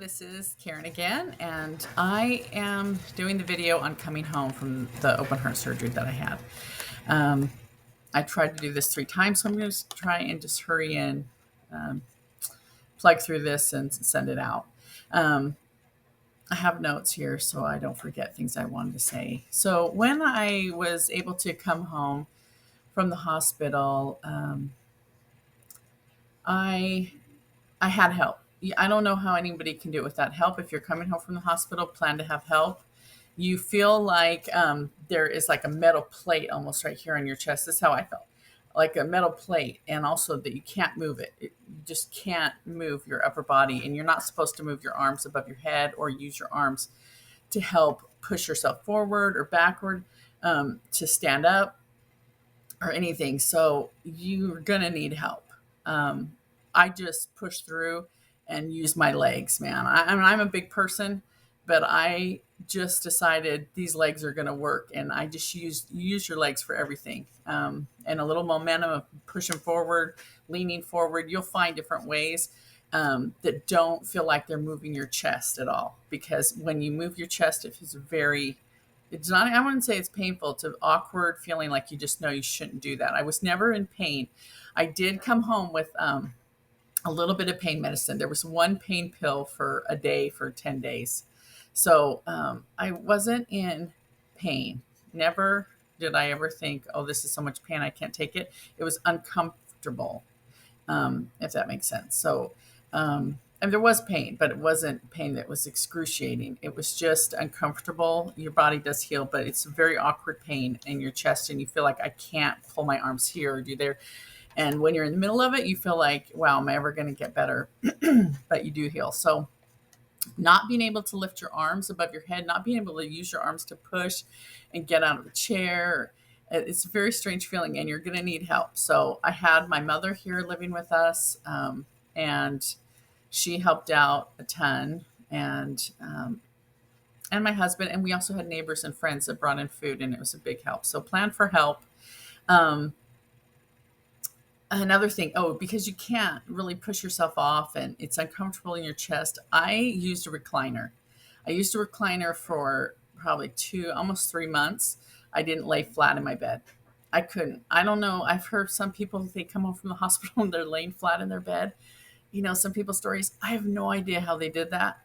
This is Karen again, and I am doing the video on coming home from the open heart surgery that I had. Um, I tried to do this 3 times, so I'm going to try and just hurry in, um, plug through this, and send it out. Um, I have notes here so I don't forget things I wanted to say. So, when I was able to come home from the hospital, I I had help. I don't know how anybody can do it without help. If you're coming home from the hospital, plan to have help. You feel like there is like a metal plate almost right here on your chest. This is how I felt, like a metal plate, and also that you can't move it. You just can't move your upper body, and you're not supposed to move your arms above your head or use your arms to help push yourself forward or backward, to stand up or anything. So you're going to need help. Um, I just pushed through and used my legs, man. I mean, I'm a big person, but I just decided these legs are going to work. And I just use your legs for everything. And a little momentum of pushing forward, leaning forward. You'll find different ways that don't feel like they're moving your chest at all. Because when you move your chest, it feels it's not, I wouldn't say it's painful. It's an awkward feeling like you just know you shouldn't do that. I was never in pain. I did come home with a little bit of pain medicine. There was one pain pill for a day for 10 days. So I wasn't in pain. Never did I ever think, oh, this is so much pain, I can't take it. It was uncomfortable, if that makes sense. So, and there was pain, but it wasn't pain that was excruciating. It was just uncomfortable. Your body does heal, but it's a very awkward pain in your chest, and you feel like I can't pull my arms here or do there. And when you're in the middle of it, you feel like, wow, am I ever going to get better? But you do heal. So, not being able to lift your arms above your head, not being able to use your arms to push and get out of the chair, it's a very strange feeling, and you're going to need help. So, I had my mother here living with us, and she helped out a ton, and my husband, and we also had neighbors and friends that brought in food, and it was a big help. So plan for help. Um, Another thing, oh, because you can't really push yourself off and it's uncomfortable in your chest, I used a recliner. I used a recliner for probably almost 3 months. I didn't lay flat in my bed. I couldn't. I don't know. I've heard some people, they come home from the hospital and they're laying flat in their bed. Some people's stories. I have no idea how they did that.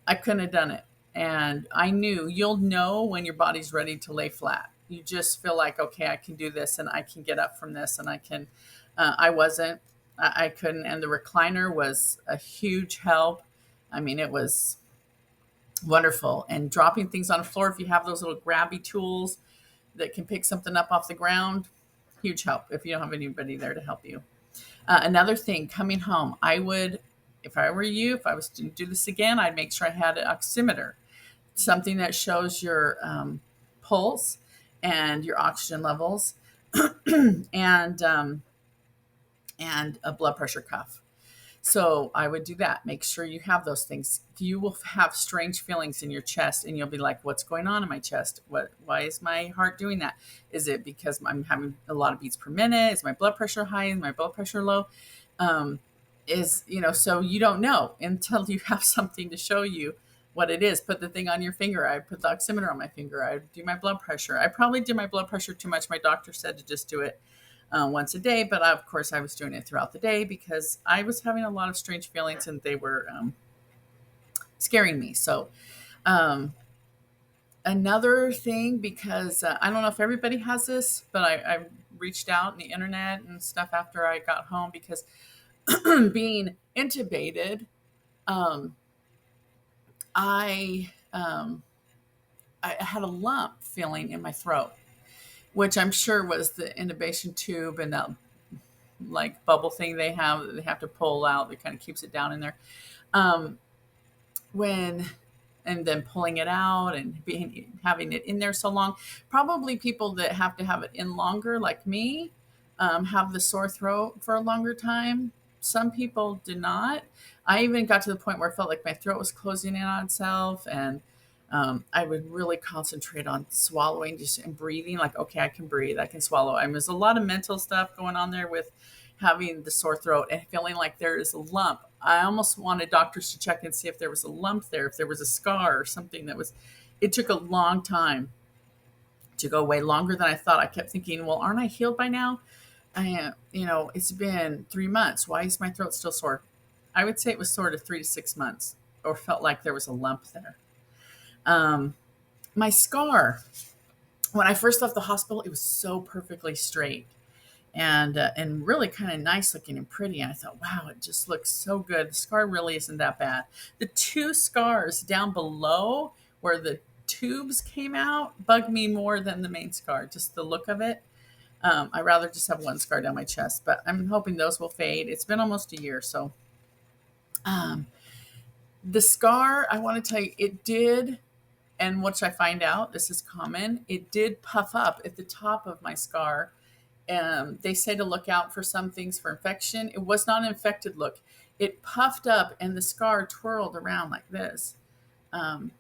I couldn't have done it. And I knew you'll know when your body's ready to lay flat. You just feel like, okay, I can do this and I can get up from this and I can. I wasn't. I couldn't. And the recliner was a huge help. I mean, it was wonderful. And dropping things on the floor, if you have those little grabby tools that can pick something up off the ground, huge help if you don't have anybody there to help you. Another thing, coming home, if I were you, if I was to do this again, I'd make sure I had an oximeter, something that shows your pulse and your oxygen levels, and a blood pressure cuff. So I would do that. Make sure you have those things. You will have strange feelings in your chest, and you'll be like, "What's going on in my chest? Why is my heart doing that? Is it because I'm having a lot of beats per minute? Is my blood pressure high? Is my blood pressure low?" So you don't know until you have something to show you what it is. Put the thing on your finger. I put the oximeter on my finger. I do my blood pressure. I probably did my blood pressure too much. My doctor said to just do it once a day, but of course I was doing it throughout the day because I was having a lot of strange feelings and they were scaring me. So another thing, because I don't know if everybody has this, but I reached out on the internet and stuff after I got home because being intubated, um, I I had a lump feeling in my throat, which I'm sure was the intubation tube and that like bubble thing they have that they have to pull out that kind of keeps it down in there. Um, when and then pulling it out and having it in there so long, probably people that have to have it in longer, like me, have the sore throat for a longer time. Some people do not. I even got to the point where I felt like my throat was closing in on itself, and I would really concentrate on swallowing just and breathing. Like, okay, I can breathe, I can swallow. I mean, there's a lot of mental stuff going on there with having the sore throat and feeling like there is a lump. I almost wanted doctors to check and see if there was a lump there, if there was a scar or something that was. It took a long time to go away, longer than I thought. I kept thinking, well, aren't I healed by now? It's been 3 months. Why is my throat still sore? I would say it was sort of 3 to 6 months, or felt like there was a lump there. Um, my scar, when I first left the hospital, it was so perfectly straight and really kind of nice looking and pretty. And I thought, wow, it just looks so good. The scar really isn't that bad. The two scars down below where the tubes came out bugged me more than the main scar, just the look of it. I rather just have one scar down my chest, but I'm hoping those will fade. It's been almost a year. So um, the scar, I want to tell you, it did, and which I find out, this is common, it did puff up at the top of my scar. They say to look out for some things for infection. It was not an infected look. It puffed up and the scar twirled around like this. Um,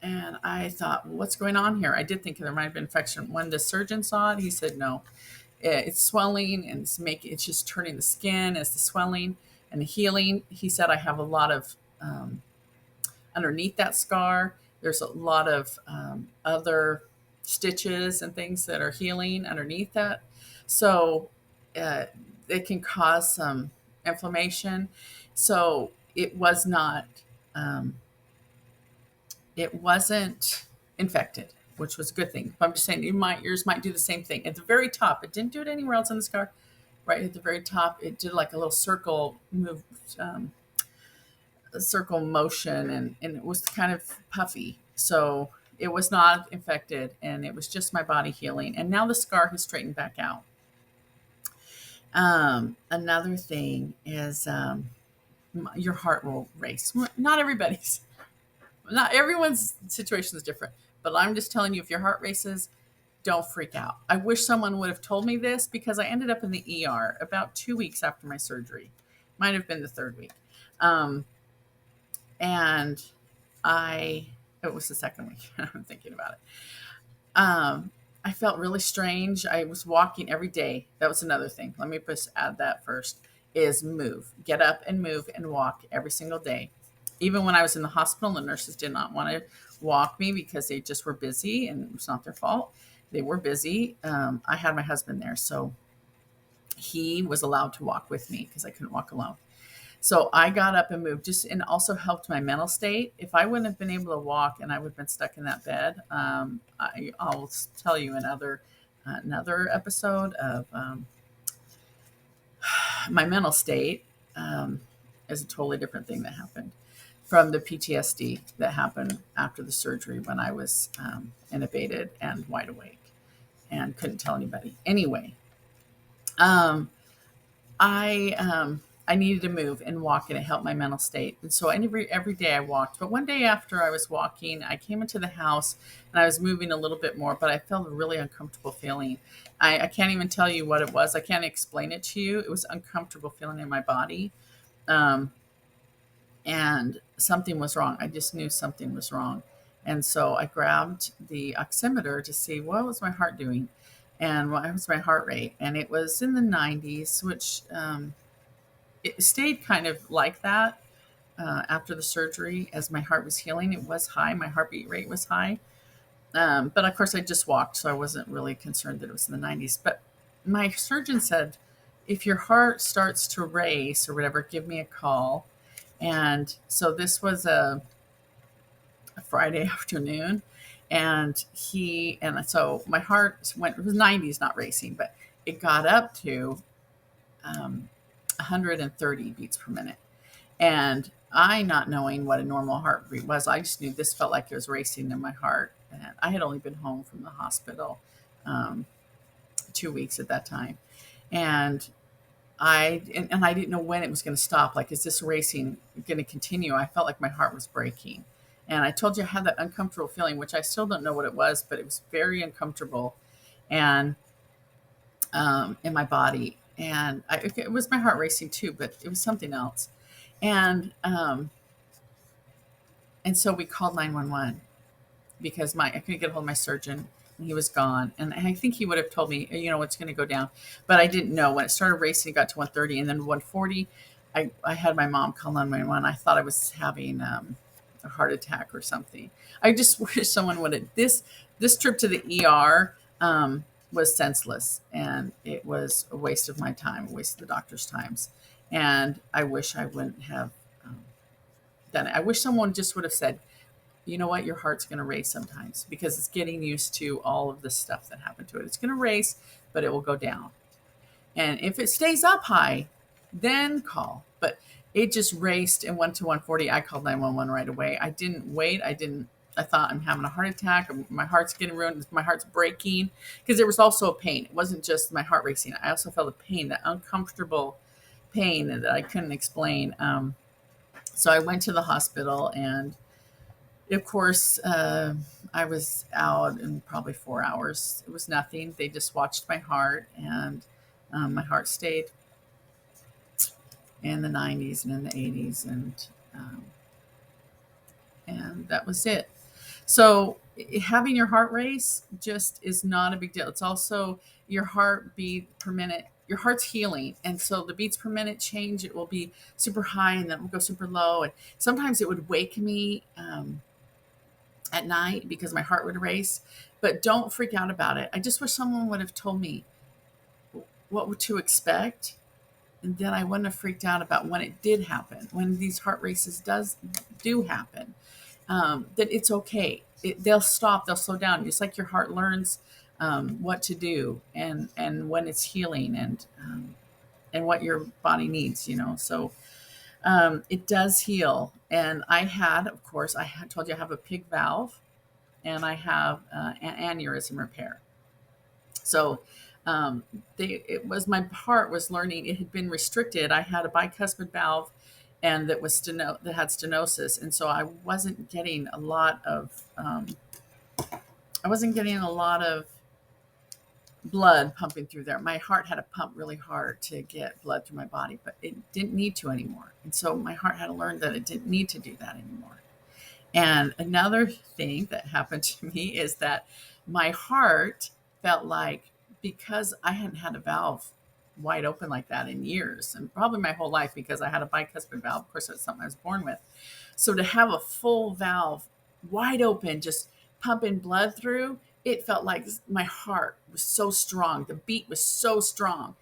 and I thought, well, what's going on here? I did think there might have been infection. When the surgeon saw it, he said, no, it's swelling and it's just turning the skin as the swelling and the healing. He said, I have a lot of, underneath that scar, there's a lot of other stitches and things that are healing underneath that. So uh, it can cause some inflammation. So um, it wasn't infected, which was a good thing. But I'm just saying, yours might do the same thing. At the very top, it didn't do it anywhere else in the scar. Right at the very top, it did like a little circle move, a circle motion, and it was kind of puffy. So it was not infected, and it was just my body healing. And now the scar has straightened back out. Another thing is your heart will race. Not everyone's situation is different, but I'm just telling you, if your heart races, don't freak out. I wish someone would have told me this because I ended up in the ER about 2 weeks after my surgery. Might have been the third week. And it was the second week. I'm thinking about it. I felt really strange. I was walking every day. That was another thing. Let me just add that first, is move. Get up and move and walk every single day. Even when I was in the hospital, the nurses did not want to walk me because they just were busy, and it was not their fault. They were busy. I had my husband there, so he was allowed to walk with me because I couldn't walk alone. So I got up and moved, and also helped my mental state. If I wouldn't have been able to walk and I would have been stuck in that bed, I'll tell you another episode of my mental state is a totally different thing that happened from the PTSD that happened after the surgery when I was intubated and wide awake and couldn't tell anybody. Anyway, I needed to move and walk, and it helped my mental state. And so every day I walked. But one day after I was walking, I came into the house and I was moving a little bit more, but I felt a really uncomfortable feeling. I can't even tell you what it was. I can't explain it to you. It was uncomfortable feeling in my body. And something was wrong. I just knew something was wrong. And so I grabbed the oximeter to see what was my heart doing and what was my heart rate. And it was in the 90s, which it stayed kind of like that after the surgery as my heart was healing. It was high. My heartbeat rate was high. But of course, I just walked, so I wasn't really concerned that it was in the 90s. But my surgeon said, if your heart starts to race or whatever, give me a call. And so this was a Friday afternoon, and so my heart went, it was 90s, not racing, but it got up to 130 beats per minute. And I, not knowing what a normal heartbeat was, I just knew this felt like it was racing in my heart. And I had only been home from the hospital 2 weeks at that time. And I didn't know when it was going to stop. Like, is this racing going to continue? I felt like my heart was breaking. And I told you I had that uncomfortable feeling, which I still don't know what it was, but it was very uncomfortable and in my body. And it was my heart racing too, but it was something else. And so we called 911 because I couldn't get a hold of my surgeon. And he was gone. And I think he would have told me, it's going to go down. But I didn't know. When it started racing, it got to 130 and then 140. I had my mom call 911. I thought I was having a heart attack or something. I just wish someone would have this trip to the ER was senseless, and it was a waste of my time, a waste of the doctor's times. And I wish I wouldn't have um, done it. I wish someone just would have said, you know what, your heart's going to race sometimes because it's getting used to all of the stuff that happened to it. It's going to race, but it will go down. And if it stays up high, then call. But it just raced and went to 140. I called 911 right away. I didn't wait. I thought I'm having a heart attack. My heart's getting ruined. My heart's breaking because there was also a pain. It wasn't just my heart racing. I also felt a pain, that uncomfortable pain that I couldn't explain. So I went to the hospital, and of course, I was out in probably 4 hours. It was nothing. They just watched my heart, and my heart stayed in the 90s and in the 80s, um, and that was it. So having your heart race just is not a big deal. It's also your heartbeat per minute. Your heart's healing, and so the beats per minute change. It will be super high, and then it will go super low. And sometimes it would wake me at night because my heart would race. But don't freak out about it. I just wish someone would have told me what to expect, and then I wouldn't have freaked out about when it did happen, when these heart races do happen. That it's okay. They'll stop. They'll slow down. Just like your heart learns what to do, and when it's healing, and what your body needs. So it does heal. And of course, I had told you I have a pig valve, and I have an aneurysm repair. So it was my heart was learning. It had been restricted. I had a bicuspid valve, and that had stenosis, and so I wasn't getting a lot of blood pumping through there. My heart had to pump really hard to get blood through my body, but it didn't need to anymore. And so my heart had to learn that it didn't need to do that anymore. And another thing that happened to me is that my heart felt like, because I hadn't had a valve wide open like that in years, and probably my whole life, because I had a bicuspid valve. Of course, that's something I was born with. So to have a full valve wide open, just pumping blood through, it felt like my heart was so strong. The beat was so strong.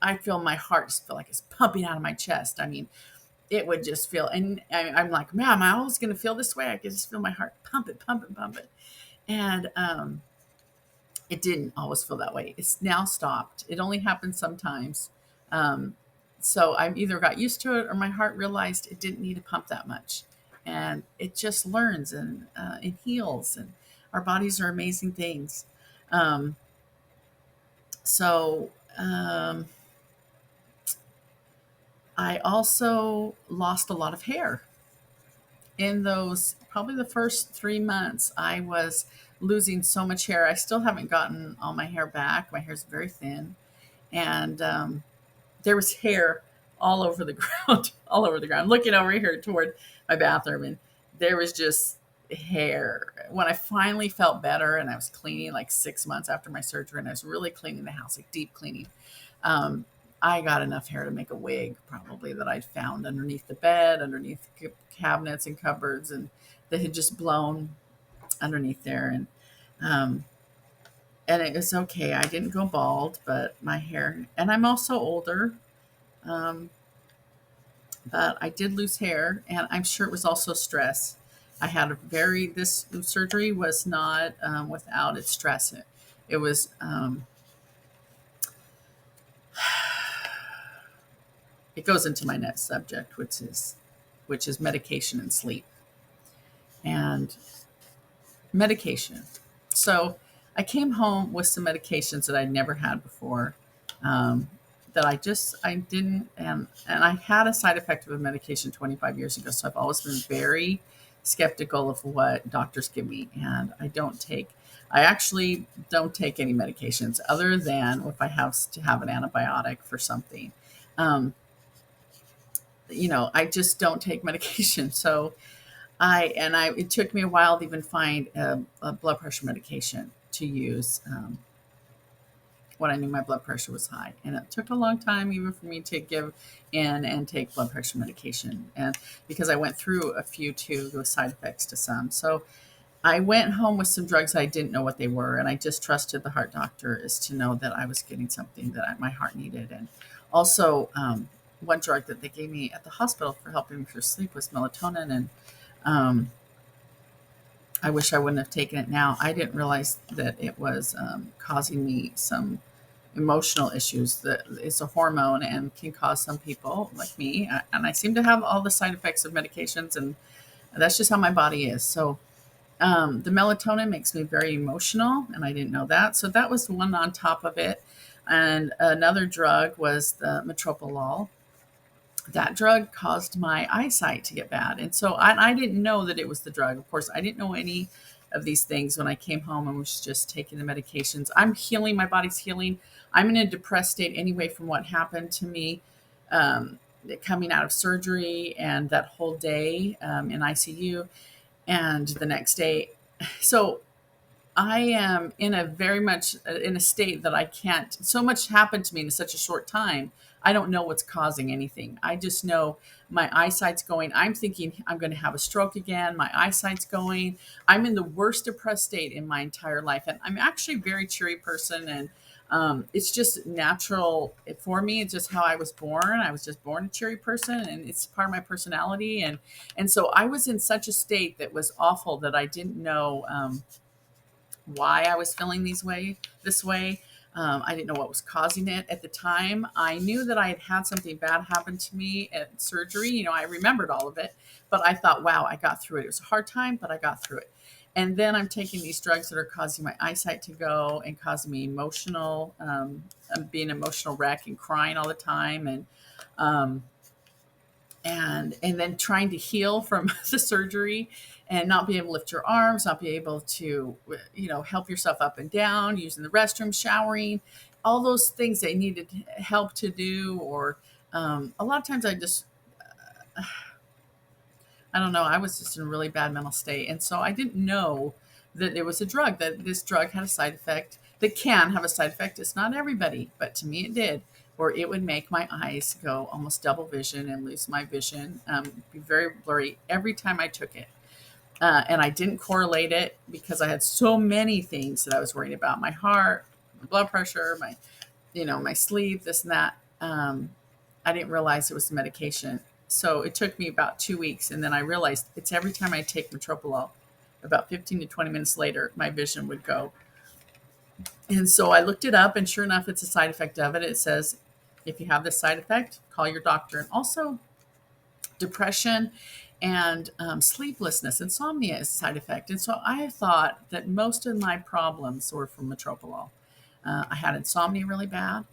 I feel my heart just feel like it's pumping out of my chest. I mean, it would just feel, and I'm like, man, am I always going to feel this way? I could just feel my heart pump it, pump it, pump it. And it didn't always feel that way. It's now stopped. It only happens sometimes. Um, so I either got used to it, or my heart realized it didn't need to pump that much. And it just learns, and it heals. And our bodies are amazing things. Um, so I also lost a lot of hair. In those, probably the first 3 months, I was losing so much hair. I still haven't gotten all my hair back. My hair's very thin. And there was hair all over the ground, all over the ground. Looking over here toward my bathroom, and there was just hair. When I finally felt better, and I was cleaning like 6 months after my surgery, and I was really cleaning the house, like deep cleaning, um, I got enough hair to make a wig, probably, that I'd found underneath the bed, underneath cabinets and cupboards, and that had just blown underneath there. Um, and it was okay. I didn't go bald, but my hair, and I'm also older, um, but I did lose hair, and I'm sure it was also stress. This surgery was not without its stress. It was, it goes into my next subject, which is medication and sleep. And medication. So I came home with some medications that I'd never had before. Um, that I didn't, and I had a side effect of a medication 25 years ago. So I've always been very skeptical of what doctors give me. And I actually don't take any medications other than if I have to have an antibiotic for something. Um, I just don't take medication. So it took me a while to even find a blood pressure medication to use. when I knew my blood pressure was high. And it took a long time even for me to give in and take blood pressure medication. And because I went through a few too, with side effects to some. So I went home with some drugs. I didn't know what they were. And I just trusted the heart doctor as to know that I was getting something that my heart needed. And also, one drug that they gave me at the hospital for helping me for sleep was melatonin. And um, I wish I wouldn't have taken it now. I didn't realize that it was causing me some emotional issues. That it's a hormone and can cause some people like me. And I seem to have all the side effects of medications, and that's just how my body is. So the melatonin makes me very emotional, and I didn't know that. So that was one on top of it. And another drug was the metoprolol. That drug caused my eyesight to get bad. And so I didn't know that it was the drug. Of course, I didn't know any of these things when I came home and was just taking the medications. I'm healing. My body's healing. I'm in a depressed state anyway from what happened to me um, coming out of surgery and that whole day in ICU and the next day. So I am in a very much in a state that I can't. So much happened to me in such a short time. I don't know what's causing anything. I just know my eyesight's going. I'm thinking I'm going to have a stroke again. My eyesight's going. I'm in the worst depressed state in my entire life, and I'm actually a very cheery person, and it's just natural for me. It's just how I was born. I was just born a cheery person, and it's part of my personality. And so I was in such a state that was awful that I didn't know. Why I was feeling this way. I didn't know what was causing it at the time. I knew that I had had something bad happen to me at surgery. I remembered all of it, but I thought, wow, I got through it. It was a hard time, but I got through it. And then I'm taking these drugs that are causing my eyesight to go and causing me emotional, being an emotional wreck and crying all the time. Um, and then trying to heal from the surgery and not be able to lift your arms, not be able to help yourself up and down, using the restroom, showering, all those things they needed help to do. Or a lot of times I don't know, I was just in a really bad mental state, and so I didn't know that it was a drug, that this drug had a side effect, that can have a side effect. It's not everybody, but to me it did, or it would make my eyes go almost double vision and lose my vision, be very blurry every time I took it. And I didn't correlate it because I had so many things that I was worried about: my heart, my blood pressure, my sleep, this and that. I didn't realize it was the medication. So it took me about 2 weeks, and then I realized it's every time I take metoprolol. About 15 to 20 minutes later, my vision would go. And so I looked it up, and sure enough, it's a side effect of it. It says, if you have this side effect, call your doctor. And also, depression and sleeplessness, insomnia is a side effect. And so I thought that most of my problems were from metoprolol. I had insomnia really bad,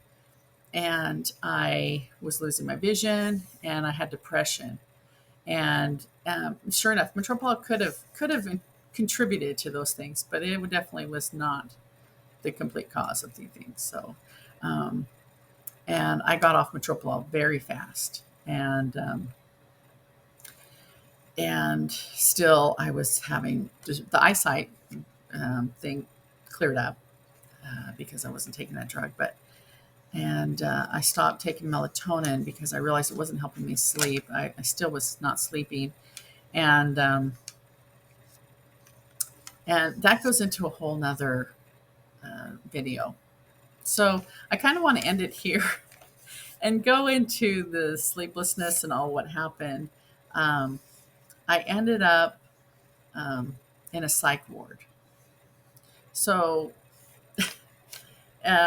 and I was losing my vision, and I had depression. And sure enough, metoprolol could have contributed to those things, but it definitely was not the complete cause of the things. So, and I got off metoprolol very fast, and still I was having the eyesight thing cleared up because I wasn't taking that drug. And I stopped taking melatonin because I realized it wasn't helping me sleep. I still was not sleeping, and that goes into a whole nother video. So I kind of want to end it here and go into the sleeplessness and all what happened. I ended up in a psych ward. So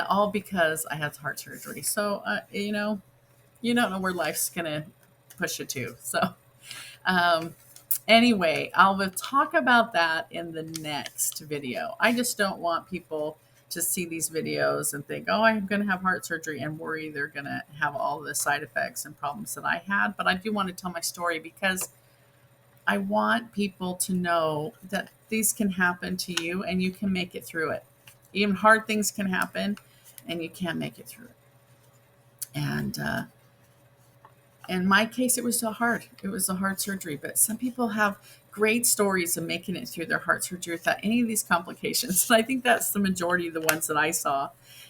all because I had heart surgery. So you don't know where life's gonna push you to. So anyway, I'll talk about that in the next video. I just don't want people to see these videos and think, oh, I'm going to have heart surgery, and worry they're going to have all the side effects and problems that I had. But I do want to tell my story because I want people to know that these can happen to you and you can make it through it. Even hard things can happen and you can make it through it. And In my case, it was so hard. It was a hard surgery, but some people have great stories of making it through their heart surgery without any of these complications. And I think that's the majority of the ones that I saw.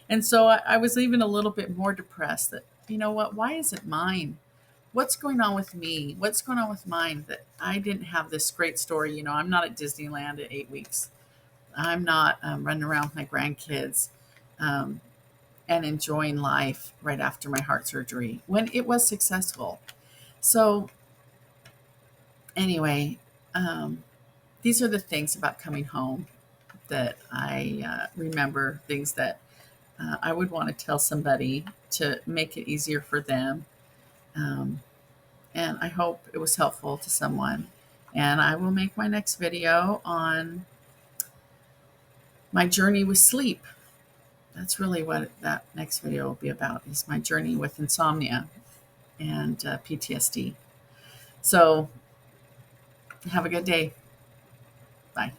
And so I was even a little bit more depressed that, you know what, why is it mine? What's going on with me? What's going on with mine that I didn't have this great story? You know, I'm not at Disneyland at 8 weeks. I'm not running around with my grandkids um, and enjoying life right after my heart surgery when it was successful. So, anyway, um, these are the things about coming home that I remember, things that I would want to tell somebody to make it easier for them. Um, and I hope it was helpful to someone. And I will make my next video on my journey with sleep. That's really what that next video will be about, is my journey with insomnia and PTSD. So have a good day. Bye.